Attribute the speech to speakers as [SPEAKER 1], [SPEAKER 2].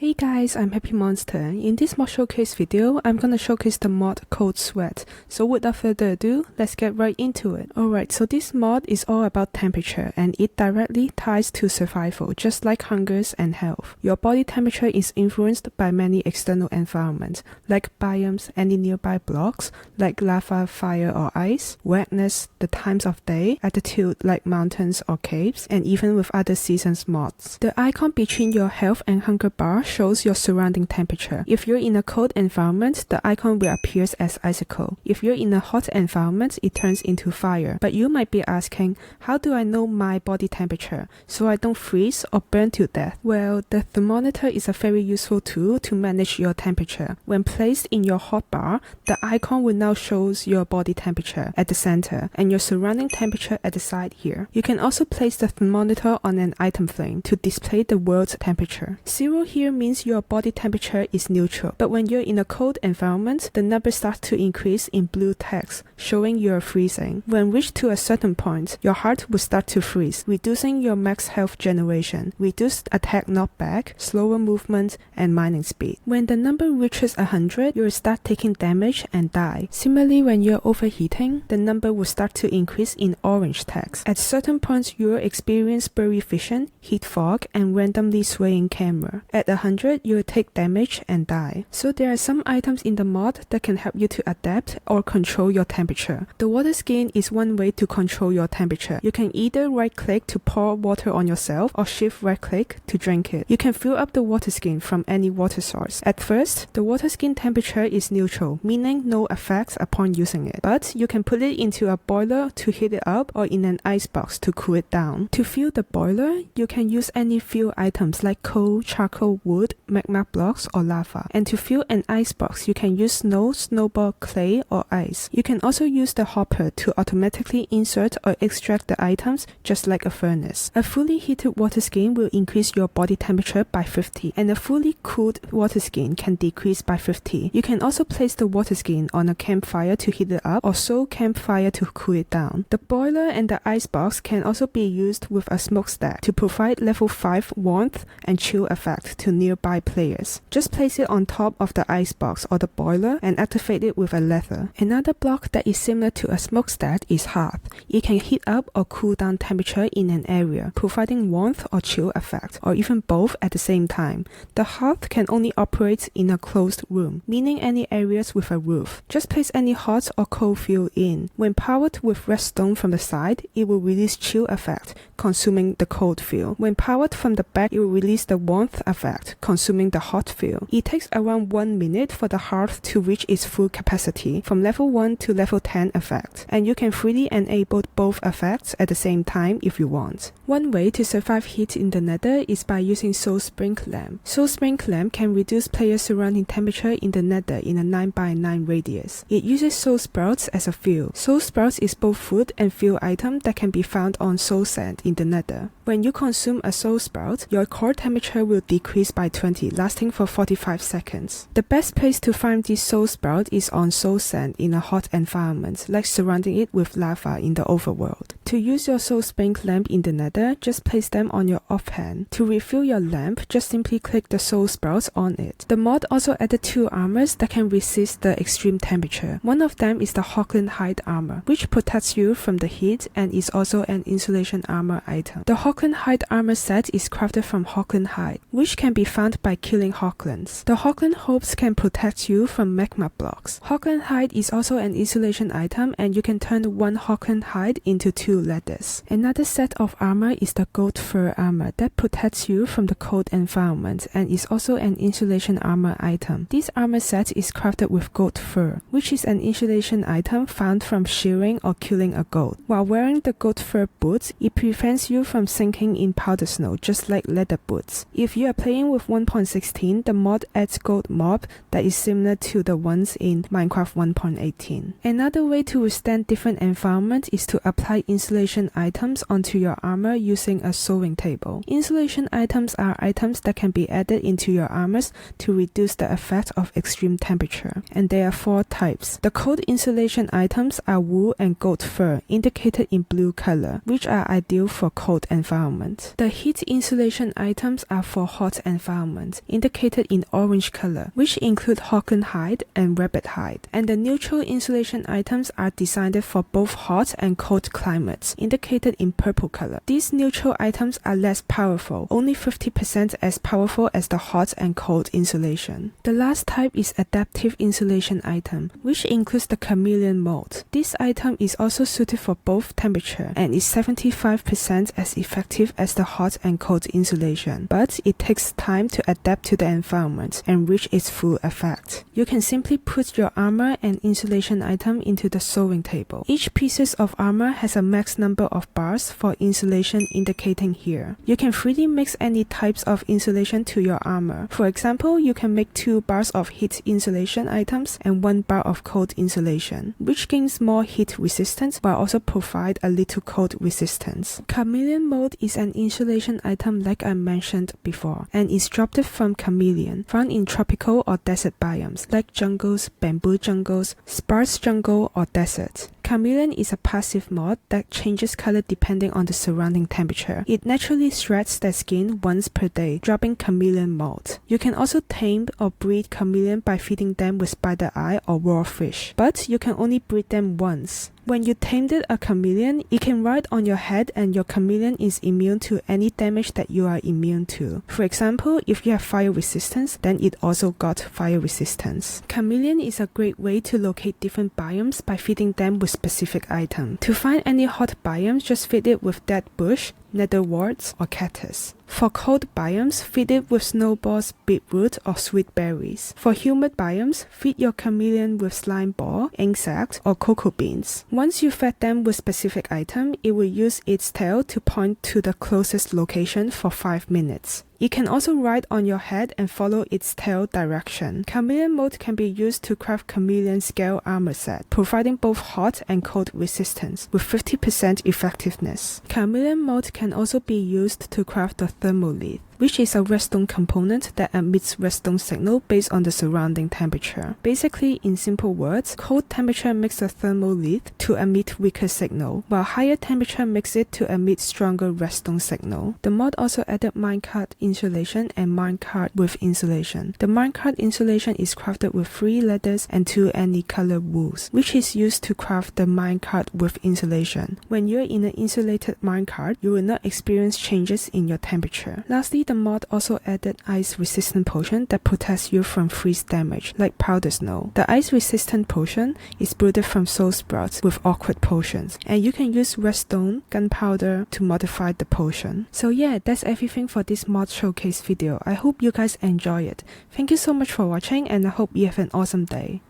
[SPEAKER 1] Hey guys, I'm Happy Monster. In this mod showcase video, I'm gonna showcase the mod Cold Sweat. So without further ado, let's get right into it. Alright, so this mod is all about temperature and it directly ties to survival, just like hungers and health. Your body temperature is influenced by many external environments, like biomes, any nearby blocks, like lava, fire or ice, wetness, the times of day, altitude like mountains or caves, and even with other seasons mods. The icon between your health and hunger bar shows your surrounding temperature. If you're in a cold environment, the icon will appear as icicle. If you're in a hot environment, it turns into fire. But you might be asking, how do I know my body temperature so I don't freeze or burn to death? Well, the thermometer is a very useful tool to manage your temperature. When placed in your hotbar, the icon will now show your body temperature at the center and your surrounding temperature at the side here. You can also place the thermometer on an item flame to display the world's temperature. 0 here means your body temperature is neutral, but when you're in a cold environment, the number starts to increase in blue text, showing you're freezing. When reached to a certain point, your heart will start to freeze, reducing your max health generation, reduced attack knockback, slower movement, and mining speed. When the number reaches 100, you'll start taking damage and die. Similarly, when you're overheating, the number will start to increase in orange text. At certain points, you'll experience blurry vision, heat fog, and randomly swaying camera. At 100, you'll take damage and die. So there are some items in the mod that can help you to adapt or control your temperature. The Waterskin is one way to control your temperature. You can either right-click to pour water on yourself or shift right-click to drink it. You can fill up the Waterskin from any water source. At first, the Waterskin temperature is neutral, meaning no effects upon using it. But you can put it into a boiler to heat it up or in an icebox to cool it down. To fill the boiler, you can use any fuel items like coal, charcoal, wood, magma blocks, or lava. And to fill an icebox, you can use snow, snowball, clay, or ice. You can also use the hopper to automatically insert or extract the items just like a furnace. A fully heated Waterskin will increase your body temperature by 50, and a fully cooled Waterskin can decrease by 50. You can also place the Waterskin on a campfire to heat it up or sew campfire to cool it down. The boiler and the icebox can also be used with a smokestack to provide level 5 warmth and chill effect to nearby players. Just place it on top of the icebox or the boiler and activate it with a lever. Another block that is similar to a smokestack is hearth. It can heat up or cool down temperature in an area, providing warmth or chill effect, or even both at the same time. The hearth can only operate in a closed room, meaning any areas with a roof. Just place any hot or cold fuel in. When powered with redstone from the side, it will release chill effect, consuming the cold fuel. When powered from the back, it will release the warmth effect, consuming the hot fuel. It takes around 1 minute for the hearth to reach its full capacity from level 1 to level 10 effect, and you can freely enable both effects at the same time if you want. One way to survive heat in the nether is by using Soulspring Lamp. Soulspring Lamp can reduce players' surrounding temperature in the nether in a 9x9 radius. It uses soul sprouts as a fuel. Soul sprouts is both food and fuel item that can be found on soul sand in the nether. When you consume a soul sprout, your core temperature will decrease by 20, lasting for 45 seconds. The best place to find this soul sprout is on soul sand in a hot environment, like surrounding it with lava in the overworld. To use your Soulspring Lamp in the nether, just place them on your offhand. To refill your lamp, just simply click the soul sprouts on it. The mod also added 2 armors that can resist the extreme temperature. One of them is the Hoglin hide armor, which protects you from the heat and is also an insulation armor item. The Hoglin hide armor set is crafted from Hoglin hide, which can be found by killing Hoglins. The Hoglin hopes can protect you from magma blocks. Hoglin hide is also an insulation item, and you can turn 1 Hoglin hide into 2 ladders. Another set of armor is the goat fur armor that protects you from the cold environment and is also an insulation armor item. This armor set is crafted with goat fur, which is an insulation item found from shearing or killing a goat. While wearing the goat fur boots, it prevents you from sinking in powder snow just like leather boots. If you are playing with 1.16, the mod adds goat mob that is similar to the ones in Minecraft 1.18. Another way to withstand different environments is to apply insulation items onto your armor using a sewing table. Insulation items are items that can be added into your armors to reduce the effect of extreme temperature. And there are 4 types. The cold insulation items are wool and goat fur, indicated in blue color, which are ideal for cold environments. The heat insulation items are for hot environments, indicated in orange color, which include Hoglin hide and rabbit hide. And the neutral insulation items are designed for both hot and cold climates, indicated in purple color. These neutral items are less powerful, only 50% as powerful as the hot and cold insulation. The last type is adaptive insulation item, which includes the Chameleon molt. This item is also suited for both temperature and is 75% as effective as the hot and cold insulation, but it takes time to adapt to the environment and reach its full effect. You can simply put your armor and insulation item into the sewing table. Each piece of armor has a max number of bars for insulation indicating here. You can freely mix any types of insulation to your armor. For example, you can make 2 bars of heat insulation items and 1 bar of cold insulation, which gains more heat resistance while also provide a little cold resistance. Chameleon molt is an insulation item like I mentioned before, and is dropped from Chameleon, found in tropical or desert biomes like jungles, bamboo jungles, sparse jungle, or desert. Chameleon is a passive mold that changes color depending on the surrounding temperature. It naturally shreds their skin once per day, dropping chameleon molt. You can also tame or breed chameleon by feeding them with spider eye or raw fish, but you can only breed them once. When you tamed a chameleon, it can ride on your head and your chameleon is immune to any damage that you are immune to. For example, if you have fire resistance, then it also got fire resistance. Chameleon is a great way to locate different biomes by feeding them with specific items. To find any hot biomes, just feed it with dead bush, netherworts, or cactus. For cold biomes, feed it with snowballs, beetroot, or sweet berries. For humid biomes, feed your chameleon with slime ball, insects, or cocoa beans. Once you fed them with specific item, it will use its tail to point to the closest location for 5 minutes. It can also ride on your head and follow its tail direction. Chameleon molt can be used to craft chameleon scale armor set, providing both hot and cold resistance with 50% effectiveness. Chameleon molt can also be used to craft the Thermolith, which is a redstone component that emits redstone signal based on the surrounding temperature. Basically, in simple words, cold temperature makes the Thermolith to emit weaker signal, while higher temperature makes it to emit stronger redstone signal. The mod also added Minecart Insulation and Minecart with Insulation. The Minecart Insulation is crafted with 3 leathers and 2 any color wools, which is used to craft the Minecart with Insulation. When you're in an insulated minecart, you will not experience changes in your temperature. Lastly, the mod also added ice resistant potion that protects you from freeze damage, like powder snow. The ice resistant potion is brewed from soul sprouts with awkward potions, and you can use redstone, gunpowder to modify the potion. So yeah, that's everything for this mod showcase video. I hope you guys enjoy it. Thank you so much for watching, and I hope you have an awesome day.